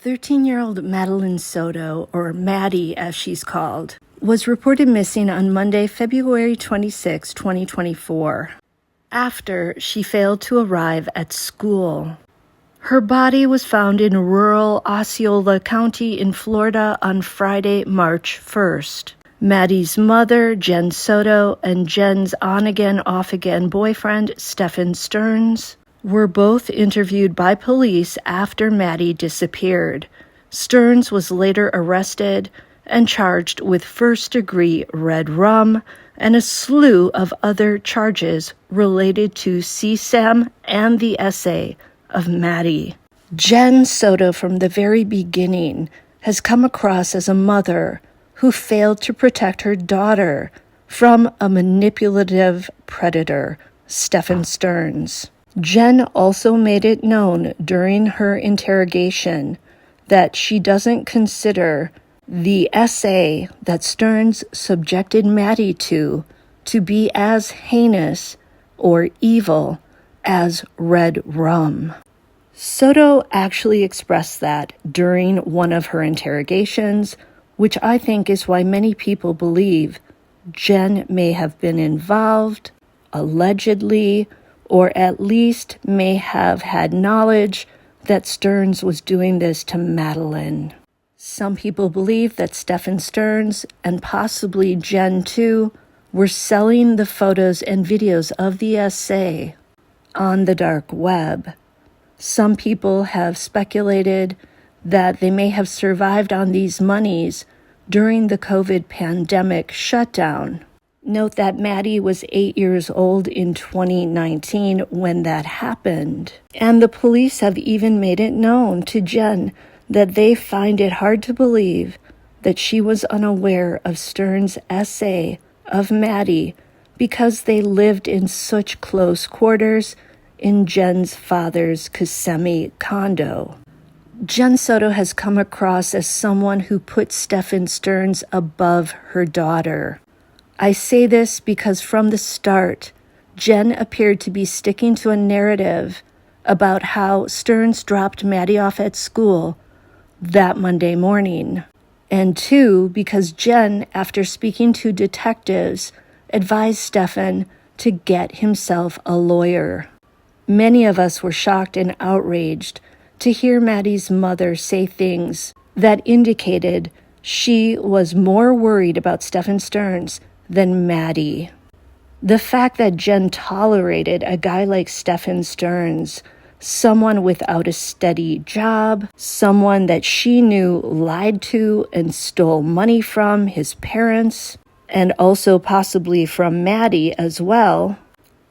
13-year-old Madeline Soto, or Maddie as she's called, was reported missing on Monday, February 26, 2024, after she failed to arrive at school. Her body was found in rural Osceola County in Florida on Friday, March 1st. Maddie's mother, Jenn Soto, and Jenn's on-again, off-again boyfriend, Stephen Stearns, were both interviewed by police after Maddie disappeared. Stearns was later arrested and charged with first-degree red rum and a slew of other charges related to CSAM and the essay of Maddie. Jenn Soto, from the very beginning, has come across as a mother who failed to protect her daughter from a manipulative predator, Stephen Stearns. Jenn also made it known during her interrogation that she doesn't consider the essay that Stearns subjected Maddie to be as heinous or evil as red rum. Soto actually expressed that during one of her interrogations, which I think is why many people believe Jenn may have been involved, allegedly, or at least may have had knowledge that Stearns was doing this to Madeline. Some people believe that Stephen Stearns, and possibly Jenn too, were selling the photos and videos of the essay on the dark web. Some people have speculated that they may have survived on these monies during the COVID pandemic shutdown. Note that Maddie was 8 years old in 2019 when that happened. And the police have even made it known to Jenn that they find it hard to believe that she was unaware of Stearns' essay of Maddie because they lived in such close quarters in Jenn's father's Kissimmee condo. Jenn Soto has come across as someone who put Stephen Stearns above her daughter. I say this because from the start, Jenn appeared to be sticking to a narrative about how Stearns dropped Maddie off at school that Monday morning. And two, because Jenn, after speaking to detectives, advised Stephen to get himself a lawyer. Many of us were shocked and outraged to hear Maddie's mother say things that indicated she was more worried about Stephen Stearns than Maddie. The fact that Jenn tolerated a guy like Stephen Stearns, someone without a steady job, someone that she knew lied to and stole money from his parents, and also possibly from Maddie as well,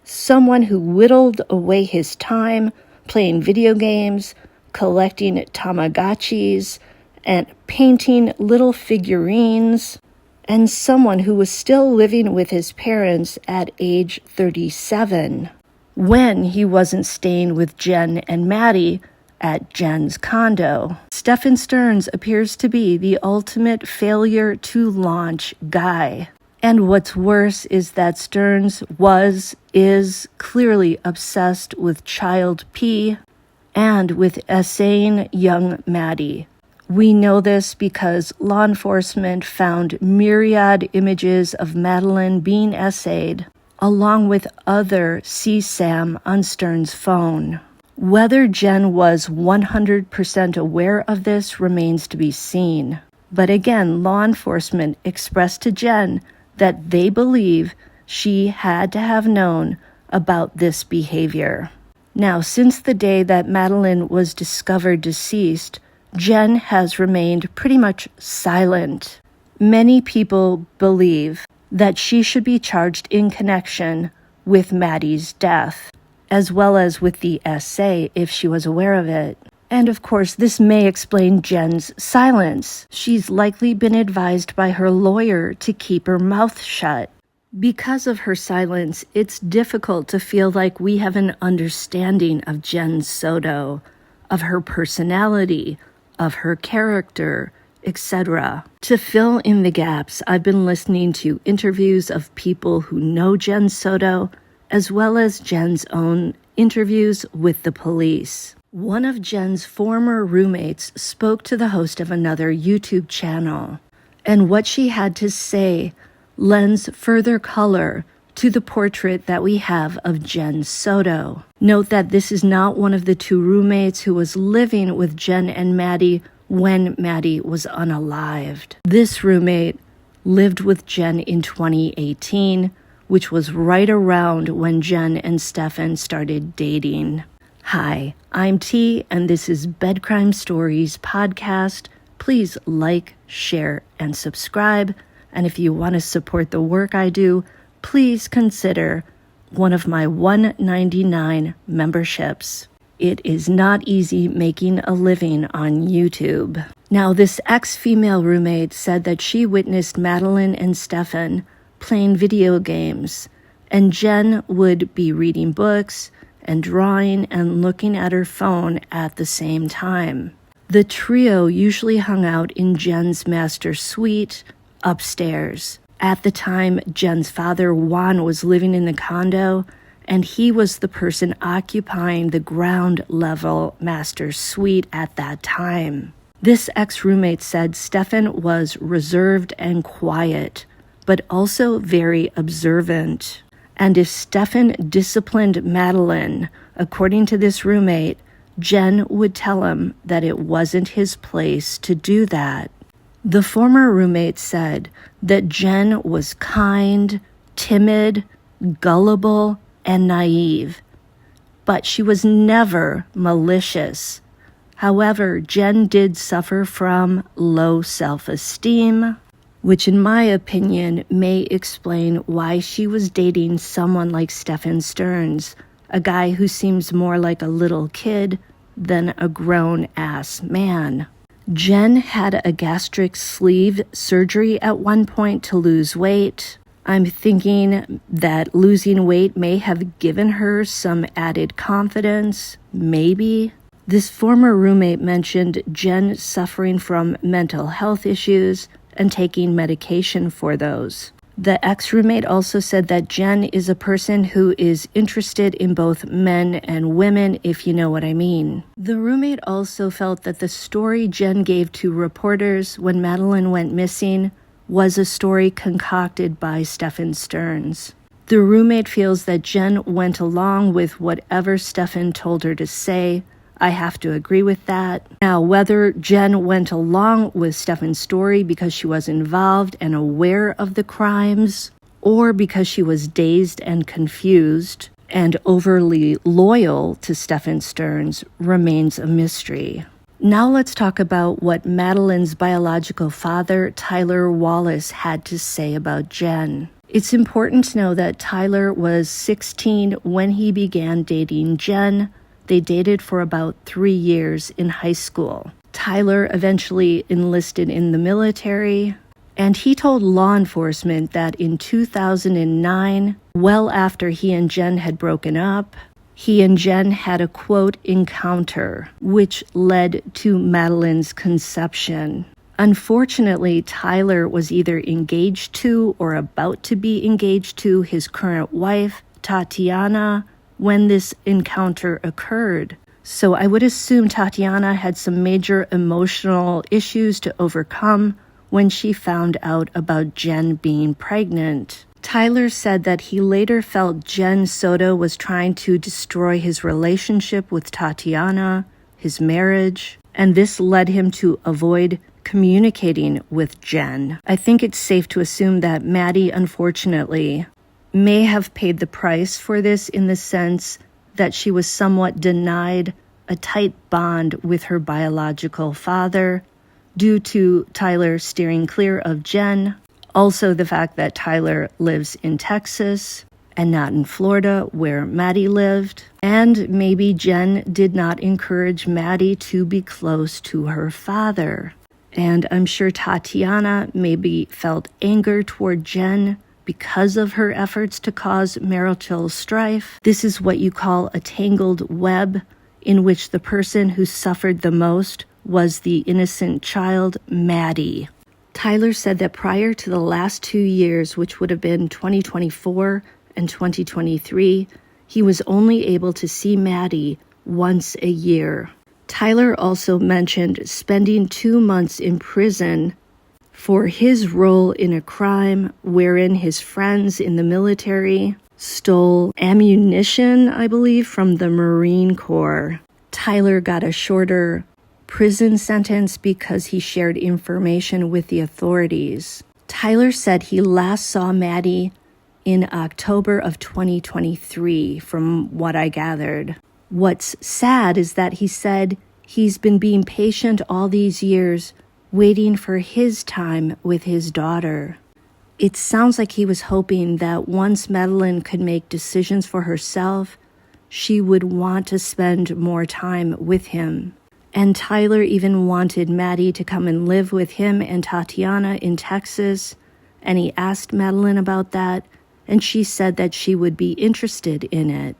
someone who whittled away his time playing video games, collecting Tamagotchis, and painting little figurines, and someone who was still living with his parents at age 37 when he wasn't staying with Jenn and Maddie at Jenn's condo. Stephen Stearns appears to be the ultimate failure to launch guy. And what's worse is that Stearns is clearly obsessed with child P and with essaying young Maddie. We know this because law enforcement found myriad images of Madeline being essayed, along with other CSAM on Stearns' phone. Whether Jenn was 100% aware of this remains to be seen. But again, law enforcement expressed to Jenn that they believe she had to have known about this behavior. Now, since the day that Madeline was discovered deceased, Jenn has remained pretty much silent. Many people believe that she should be charged in connection with Maddie's death, as well as with the essay if she was aware of it. And of course, this may explain Jenn's silence. She's likely been advised by her lawyer to keep her mouth shut. Because of her silence, it's difficult to feel like we have an understanding of Jenn Soto, of her personality, of her character, etc. To fill in the gaps, I've been listening to interviews of people who know Jenn Soto, as well as Jenn's own interviews with the police. One of Jenn's former roommates spoke to the host of another YouTube channel, and what she had to say lends further color to the portrait that we have of Jenn Soto. Note that this is not one of the two roommates who was living with Jenn and Maddie when Maddie was unalived. This roommate lived with Jenn in 2018, which was right around when Jenn and Stefan started dating. Hi, I'm T, and this is Bed Crime Stories podcast. Please like, share, and subscribe. And if you want to support the work I do, please consider one of my $1.99 memberships. It is not easy making a living on YouTube. Now, this ex-female roommate said that she witnessed Madeline and Stefan playing video games, and Jenn would be reading books and drawing and looking at her phone at the same time. The trio usually hung out in Jenn's master suite upstairs. At the time, Jenn's father, Juan, was living in the condo, and he was the person occupying the ground level master suite at that time. This ex-roommate said Stefan was reserved and quiet, but also very observant. And if Stefan disciplined Madeline, according to this roommate, Jenn would tell him that it wasn't his place to do that. The former roommate said that Jenn was kind, timid, gullible, and naive, but she was never malicious. However, Jenn did suffer from low self-esteem, which in my opinion may explain why she was dating someone like Stefan Stearns, a guy who seems more like a little kid than a grown-ass man. Jenn had a gastric sleeve surgery at one point to lose weight. I'm thinking that losing weight may have given her some added confidence, maybe. This former roommate mentioned Jenn suffering from mental health issues and taking medication for those. The ex-roommate also said that Jenn is a person who is interested in both men and women, if you know what I mean. The roommate also felt that the story Jenn gave to reporters when Madeline went missing was a story concocted by Stefan Stearns. The roommate feels that Jenn went along with whatever Stefan told her to say. I have to agree with that. Now, whether Jenn went along with Stefan's story because she was involved and aware of the crimes, or because she was dazed and confused and overly loyal to Stefan Stearns, remains a mystery. Now let's talk about what Madeline's biological father, Tyler Wallace, had to say about Jenn. It's important to know that Tyler was 16 when he began dating Jenn. They dated for about 3 years in high school. Tyler eventually enlisted in the military, and he told law enforcement that in 2009, well after he and Jenn had broken up, he and Jenn had a quote encounter, which led to Madeline's conception. Unfortunately, Tyler was either engaged to or about to be engaged to his current wife, Tatiana, when this encounter occurred. So I would assume Tatiana had some major emotional issues to overcome when she found out about Jenn being pregnant. Tyler said that he later felt Jenn Soto was trying to destroy his relationship with Tatiana, his marriage, and this led him to avoid communicating with Jenn. I think it's safe to assume that Maddie, unfortunately, may have paid the price for this in the sense that she was somewhat denied a tight bond with her biological father due to Tyler steering clear of Jenn. Also, the fact that Tyler lives in Texas and not in Florida where Maddie lived. And maybe Jenn did not encourage Maddie to be close to her father. And I'm sure Tatiana maybe felt anger toward Jenn because of her efforts to cause marital strife. This is what you call a tangled web, in which the person who suffered the most was the innocent child, Maddie. Tyler said that prior to the last 2 years, which would have been 2024 and 2023, he was only able to see Maddie once a year. Tyler also mentioned spending 2 months in prison for his role in a crime wherein his friends in the military stole ammunition, I believe, from the Marine Corps. Tyler got a shorter prison sentence because he shared information with the authorities. Tyler said he last saw Maddie in October of 2023, from what I gathered. What's sad is that he said he's been being patient all these years, waiting for his time with his daughter. It sounds like he was hoping that once Madeline could make decisions for herself, she would want to spend more time with him. And Tyler even wanted Maddie to come and live with him and Tatiana in Texas, and he asked Madeline about that, and she said that she would be interested in it.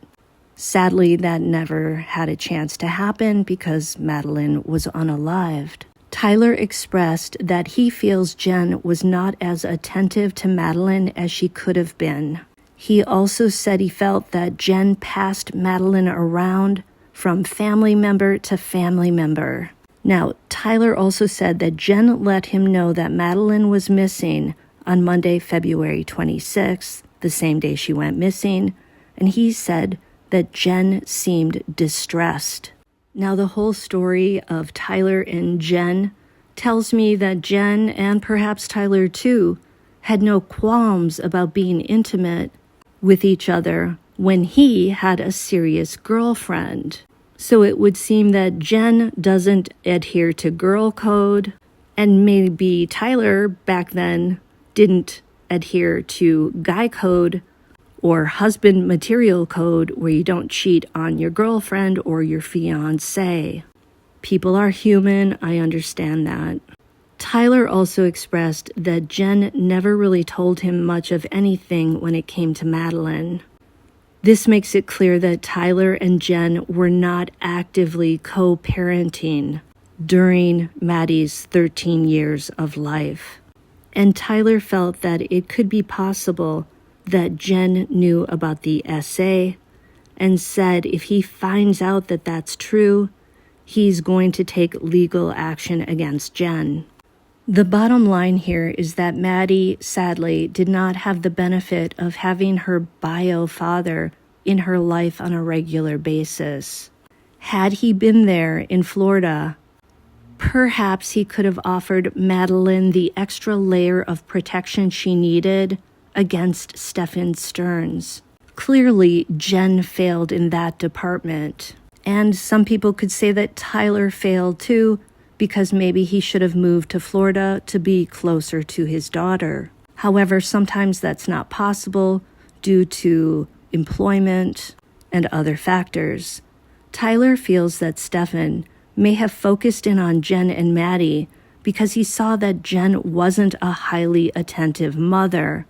Sadly, that never had a chance to happen because Madeline was unalived. Tyler expressed that he feels Jenn was not as attentive to Madeline as she could have been. He also said he felt that Jenn passed Madeline around from family member to family member. Now, Tyler also said that Jenn let him know that Madeline was missing on Monday, February 26th, the same day she went missing, and he said that Jenn seemed distressed. Now, the whole story of Tyler and Jenn tells me that Jenn, and perhaps Tyler too, had no qualms about being intimate with each other when he had a serious girlfriend. So it would seem that Jenn doesn't adhere to girl code, and maybe Tyler back then didn't adhere to guy code or husband material code, where you don't cheat on your girlfriend or your fiancé. People are human, I understand that. Tyler also expressed that Jenn never really told him much of anything when it came to Madeline. This makes it clear that Tyler and Jenn were not actively co-parenting during Maddie's 13 years of life. And Tyler felt that it could be possible that Jenn knew about the essay and said if he finds out that that's true, he's going to take legal action against Jenn. The bottom line here is that Maddie, sadly, did not have the benefit of having her bio father in her life on a regular basis. Had he been there in Florida, perhaps he could have offered Madeline the extra layer of protection she needed against Stephen Stearns. Clearly, Jenn failed in that department. And some people could say that Tyler failed too, because maybe he should have moved to Florida to be closer to his daughter. However, sometimes that's not possible due to employment and other factors. Tyler feels that Stephen may have focused in on Jenn and Maddie because he saw that Jenn wasn't a highly attentive mother,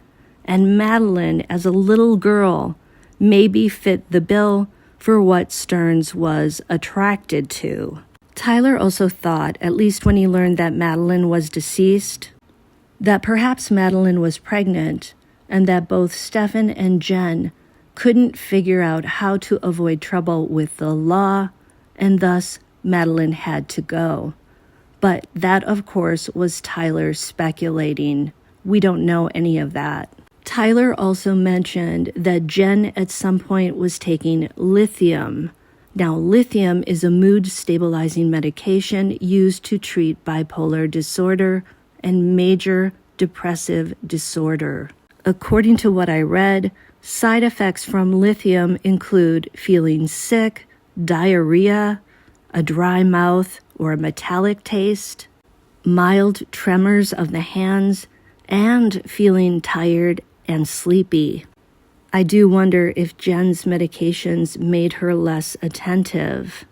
and Madeline, as a little girl, maybe fit the bill for what Stearns was attracted to. Tyler also thought, at least when he learned that Madeline was deceased, that perhaps Madeline was pregnant and that both Stephen and Jenn couldn't figure out how to avoid trouble with the law, and thus Madeline had to go. But that, of course, was Tyler speculating. We don't know any of that. Tyler also mentioned that Jenn at some point was taking lithium. Now, lithium is a mood-stabilizing medication used to treat bipolar disorder and major depressive disorder. According to what I read, side effects from lithium include feeling sick, diarrhea, a dry mouth or a metallic taste, mild tremors of the hands, and feeling tired and sleepy. I do wonder if Jenn's medications made her less attentive.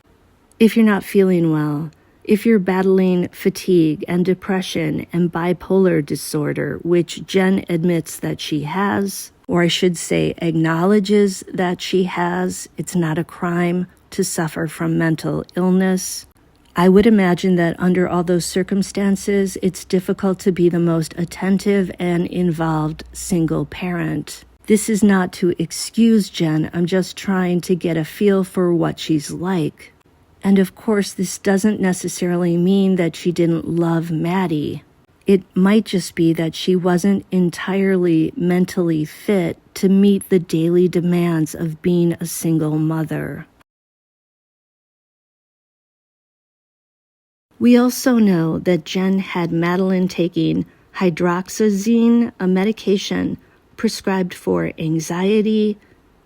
If you're not feeling well, if you're battling fatigue and depression and bipolar disorder, which Jenn admits that she has, or I should say acknowledges that she has, it's not a crime to suffer from mental illness. I would imagine that under all those circumstances, it's difficult to be the most attentive and involved single parent. This is not to excuse Jenn, I'm just trying to get a feel for what she's like. And of course, this doesn't necessarily mean that she didn't love Maddie. It might just be that she wasn't entirely mentally fit to meet the daily demands of being a single mother. We also know that Jenn had Madeline taking hydroxyzine, a medication prescribed for anxiety,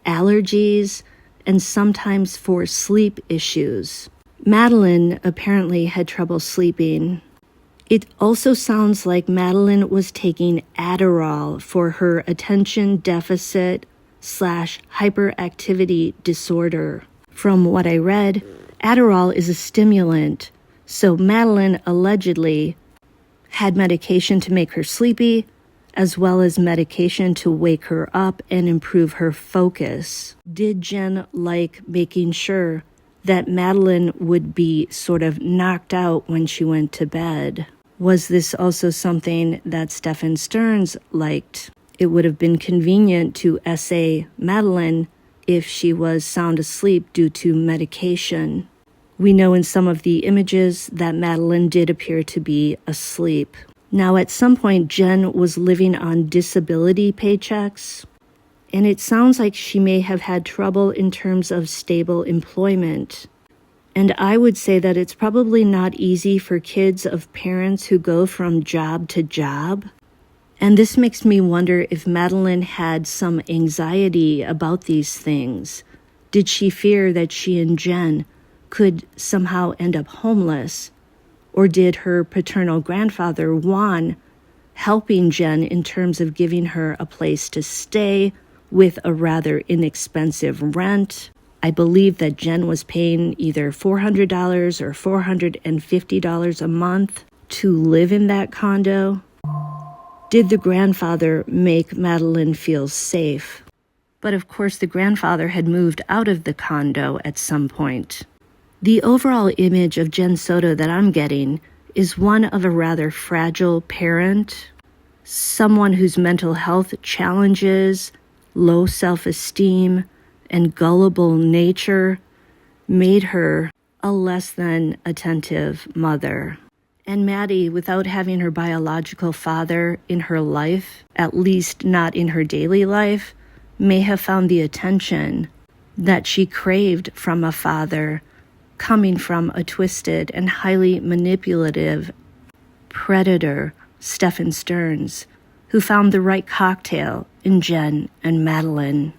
allergies, and sometimes for sleep issues. Madeline apparently had trouble sleeping. It also sounds like Madeline was taking Adderall for her attention deficit / hyperactivity disorder. From what I read, Adderall is a stimulant, so Madeline allegedly had medication to make her sleepy, as well as medication to wake her up and improve her focus. Did Jenn like making sure that Madeline would be sort of knocked out when she went to bed? Was this also something that Stephen Stearns liked? It would have been convenient to essay Madeline if she was sound asleep due to medication. We know in some of the images that Madeline did appear to be asleep. Now, at some point, Jenn was living on disability paychecks, and it sounds like she may have had trouble in terms of stable employment. And I would say that it's probably not easy for kids of parents who go from job to job. And this makes me wonder if Madeline had some anxiety about these things. Did she fear that she and Jenn could somehow end up homeless? Or did her paternal grandfather, Juan, helping Jenn in terms of giving her a place to stay with a rather inexpensive rent? I believe that Jenn was paying either $400 or $450 a month to live in that condo. Did the grandfather make Madeline feel safe? But of course, the grandfather had moved out of the condo at some point. The overall image of Jenn Soto that I'm getting is one of a rather fragile parent, someone whose mental health challenges, low self-esteem, and gullible nature made her a less than attentive mother. And Maddie, without having her biological father in her life, at least not in her daily life, may have found the attention that she craved from a father coming from a twisted and highly manipulative predator, Stephen Stearns, who found the right cocktail in Jenn and Madeline.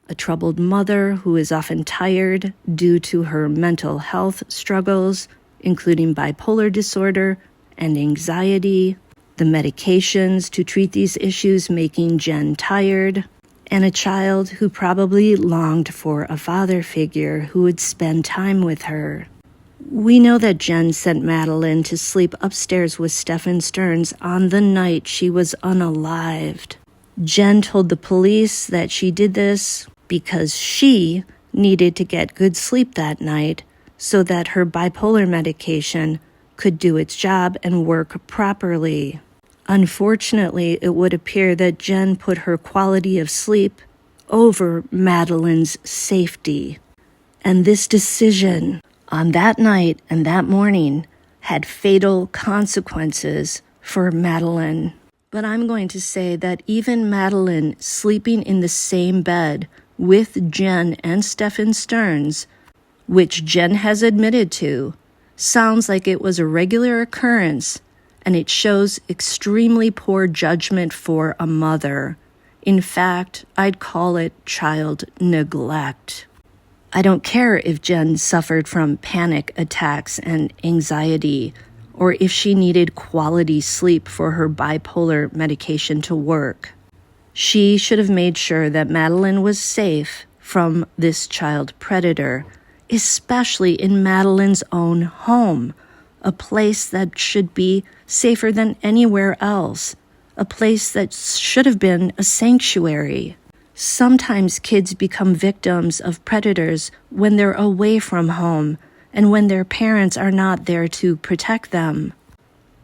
A troubled mother who is often tired due to her mental health struggles, including bipolar disorder and anxiety, the medications to treat these issues making Jenn tired, and a child who probably longed for a father figure who would spend time with her. We know that Jenn sent Madeline to sleep upstairs with Stephen Stearns on the night she was unalived. Jenn told the police that she did this because she needed to get good sleep that night so that her bipolar medication could do its job and work properly. Unfortunately, it would appear that Jenn put her quality of sleep over Madeline's safety. And this decision on that night and that morning had fatal consequences for Madeline. But I'm going to say that even Madeline sleeping in the same bed with Jenn and Stephen Stearns, which Jenn has admitted to, sounds like it was a regular occurrence, and it shows extremely poor judgment for a mother. In fact, I'd call it child neglect. I don't care if Jenn suffered from panic attacks and anxiety, or if she needed quality sleep for her bipolar medication to work. She should have made sure that Madeline was safe from this child predator, especially in Madeline's own home, a place that should be safer than anywhere else, a place that should have been a sanctuary. Sometimes kids become victims of predators when they're away from home and when their parents are not there to protect them.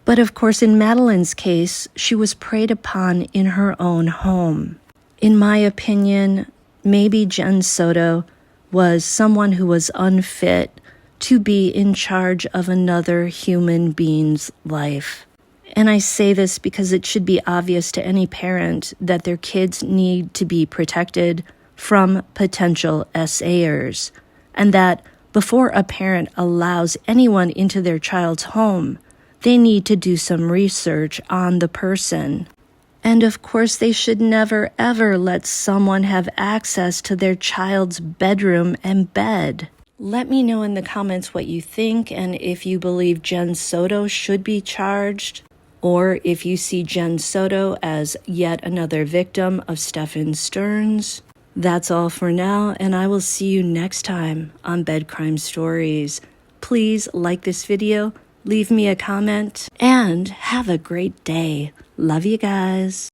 But of course, in Madeline's case, she was preyed upon in her own home. In my opinion, maybe Jenn Soto was someone who was unfit to be in charge of another human being's life. And I say this because it should be obvious to any parent that their kids need to be protected from potential SAers, and that before a parent allows anyone into their child's home, they need to do some research on the person. And of course, they should never ever let someone have access to their child's bedroom and bed. Let me know in the comments what you think and if you believe Jenn Soto should be charged, or if you see Jenn Soto as yet another victim of Stephen Stearns. That's all for now, and I will see you next time on Bed Crime Stories. Please like this video, leave me a comment, and have a great day. Love you guys.